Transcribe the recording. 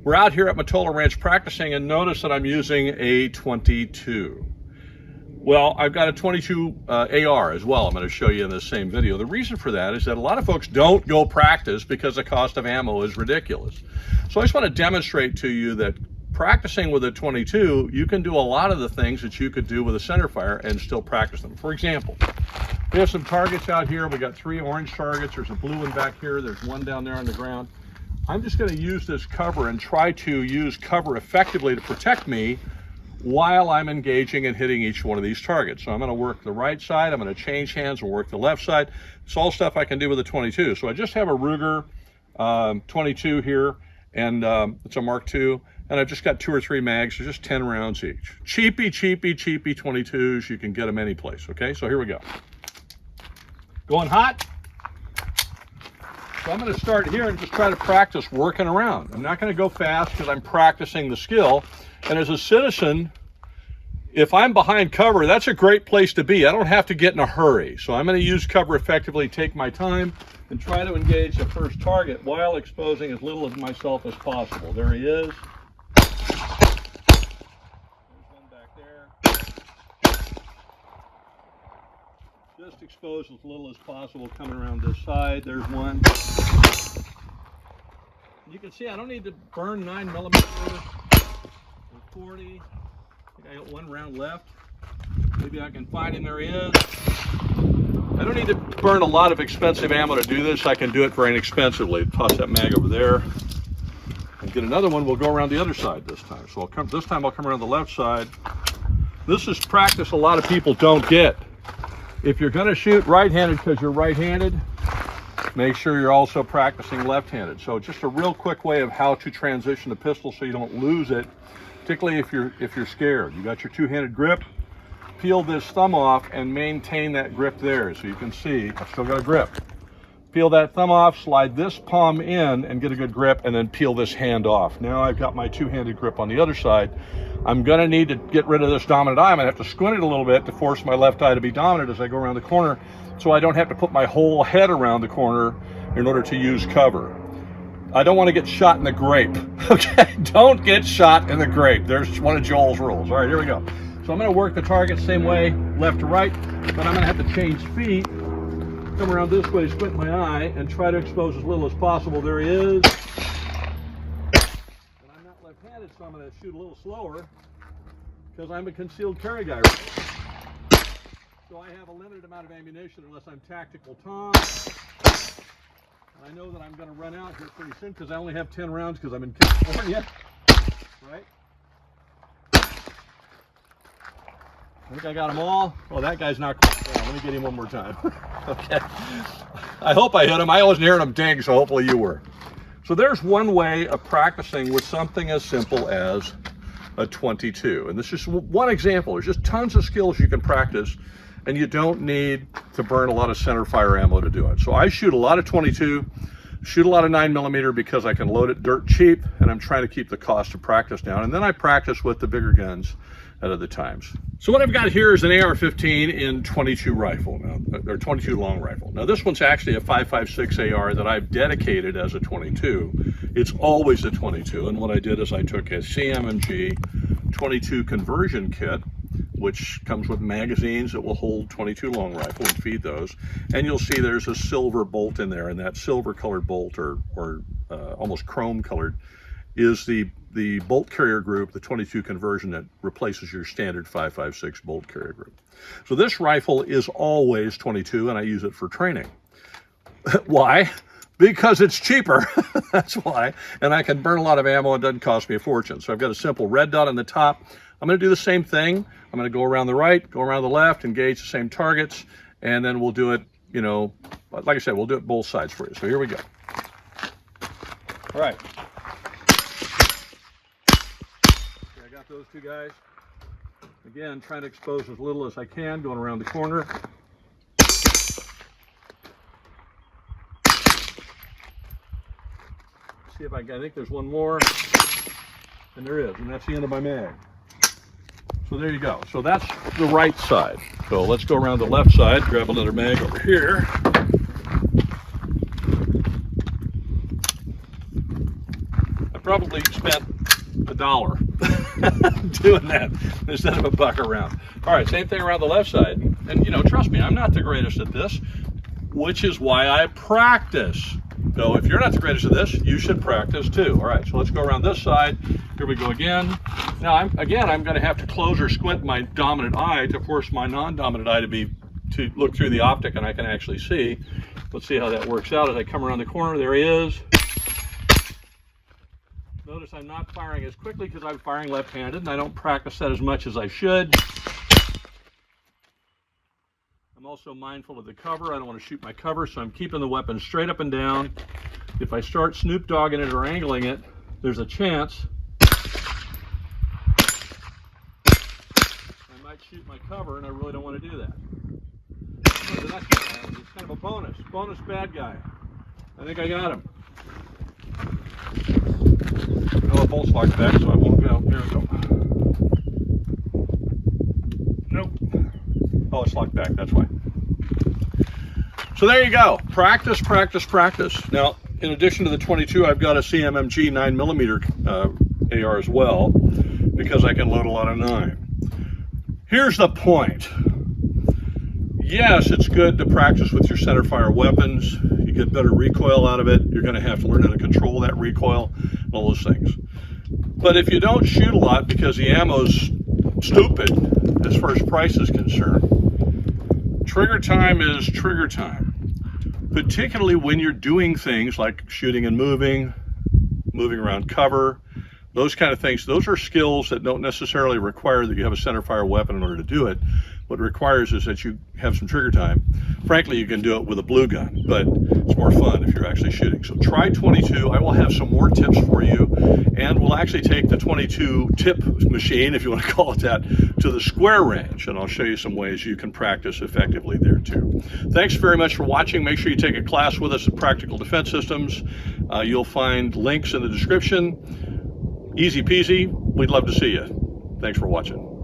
We're out here at Matola Ranch practicing, and notice that I'm using a 22. Well, I've got a 22 AR as well. I'm going to show you in this same video. The reason for that is that a lot of folks don't go practice because the cost of ammo is ridiculous. So I just want to demonstrate to you that practicing with a 22, you can do a lot of the things that you could do with a centerfire and still practice them. For example, we have some targets out here. We got 3 orange targets. There's a blue one back here. There's one down there on the ground. I'm just going to use this cover and try to use cover effectively to protect me while I'm engaging and hitting each one of these targets. So I'm going to work the right side, I'm going to change hands and work the left side. It's all stuff I can do with a 22. So I just have a Ruger 22 here, and it's a Mark II, and I've just got 2 or 3 mags, so just 10 rounds each. Cheapy 22s, you can get them any place, okay? So here we go. Going hot. So I'm going to start here and just try to practice working around. I'm not going to go fast because I'm practicing the skill. And as a citizen, if I'm behind cover, that's a great place to be. I don't have to get in a hurry. So I'm going to use cover effectively, take my time, and try to engage the first target while exposing as little of myself as possible. There he is. There's one back there. Just expose as little as possible coming around this side. There's one. You can see I don't need to burn 9mm. 40. I think I got 1 round left. Maybe I can find him. There he is. I don't need to burn a lot of expensive ammo to do this. I can do it very inexpensively. Toss that mag over there and get another one. We'll go around the other side this time. So this time I'll come around the left side. This is practice a lot of people don't get. If you're going to shoot right-handed because you're right-handed, make sure you're also practicing left-handed. So just a real quick way of how to transition the pistol so you don't lose it, particularly if you're scared. You got your 2-handed grip. Peel this thumb off and maintain that grip there. So you can see I've still got a grip. Peel that thumb off, slide this palm in and get a good grip, and then peel this hand off. Now I've got my 2-handed grip on the other side. I'm going to need to get rid of this dominant eye. I'm going to have to squint it a little bit to force my left eye to be dominant as I go around the corner, so I don't have to put my whole head around the corner in order to use cover. I don't want to get shot in the grape, okay? Don't get shot in the grape. There's one of Joel's rules. All right, here we go. So I'm going to work the target same way, left to right, but I'm going to have to change feet, come around this way, squint my eye, and try to expose as little as possible. There he is. And I'm not left-handed, so I'm going to shoot a little slower because I'm a concealed carry guy, right? So I have a limited amount of ammunition unless I'm tactical Tom. I know that I'm going to run out here pretty soon because I only have 10 rounds because I'm in California, right? I think I got them all. Oh, that guy's not quite down. Let me get him one more time. Okay. I hope I hit him. I wasn't hearing him ding, so hopefully you were. So there's one way of practicing with something as simple as a 22. And this is one example. There's just tons of skills you can practice, and you don't need to burn a lot of center fire ammo to do it. So I shoot a lot of 22, shoot a lot of 9mm because I can load it dirt cheap, and I'm trying to keep the cost of practice down. And then I practice with the bigger guns at other times. So what I've got here is an AR-15 in 22 rifle, or 22 long rifle. Now this one's actually a 5.56 AR that I've dedicated as a 22. It's always a 22, and what I did is I took a CMMG 22 conversion kit, which comes with magazines that will hold 22 long rifle and feed those. And you'll see there's a silver bolt in there, and that silver colored bolt, or almost chrome colored, is the bolt carrier group, the 22 conversion that replaces your standard 5.56 bolt carrier group. So this rifle is always 22, and I use it for training. Why? Because it's cheaper. That's why. And I can burn a lot of ammo and it doesn't cost me a fortune. So I've got a simple red dot on the top. I'm going to do the same thing. I'm going to go around the right, go around the left, engage the same targets, and then we'll do it, you know, like I said, we'll do it both sides for you. So here we go. All right. Okay, I got those two guys. Again, trying to expose as little as I can, going around the corner. See if I think there's one more, and there is, and that's the end of my mag. So there you go. So that's the right side. So let's go around the left side, grab another mag over here. I probably spent $1 doing that instead of $1 around. All right, same thing around the left side. And you know, trust me, I'm not the greatest at this, which is why I practice. So if you're not the greatest at this, you should practice too. All right, so let's go around this side. Here we go again. Now, I'm going to have to close or squint my dominant eye to force my non-dominant eye to look through the optic, and I can actually see. Let's see how that works out as I come around the corner. There he is. Notice I'm not firing as quickly because I'm firing left-handed, and I don't practice that as much as I should. I'm also mindful of the cover. I don't want to shoot my cover, so I'm keeping the weapon straight up and down. If I start Snoop Dogging it or angling it, there's a chance I might shoot my cover, and I really don't want to do that. So the next one, it's kind of a bonus bad guy. I think I got him. Oh, the bolt's locked back, so I won't go. There we go. Nope. Oh, it's locked back, that's why. So there you go. Practice, practice, practice. Now, in addition to the 22, I've got a CMMG 9mm AR as well, because I can load a lot of 9. Here's the point. Yes, it's good to practice with your centerfire weapons. You get better recoil out of it. You're going to have to learn how to control that recoil and all those things. But if you don't shoot a lot because the ammo's stupid as far as price is concerned, trigger time is trigger time. Particularly when you're doing things like shooting and moving around cover, those kind of things. Those are skills that don't necessarily require that you have a centerfire weapon in order to do it. What it requires is that you have some trigger time. Frankly, you can do it with a blue gun, but it's more fun if you're actually shooting. So try 22. I will have some more tips for you, and we'll actually take the 22 tip machine, if you want to call it that, to the square range, and I'll show you some ways you can practice effectively there too. Thanks very much for watching. Make sure you take a class with us at Practical Defense Systems. You'll find links in the description. Easy peasy. We'd love to see you. Thanks for watching.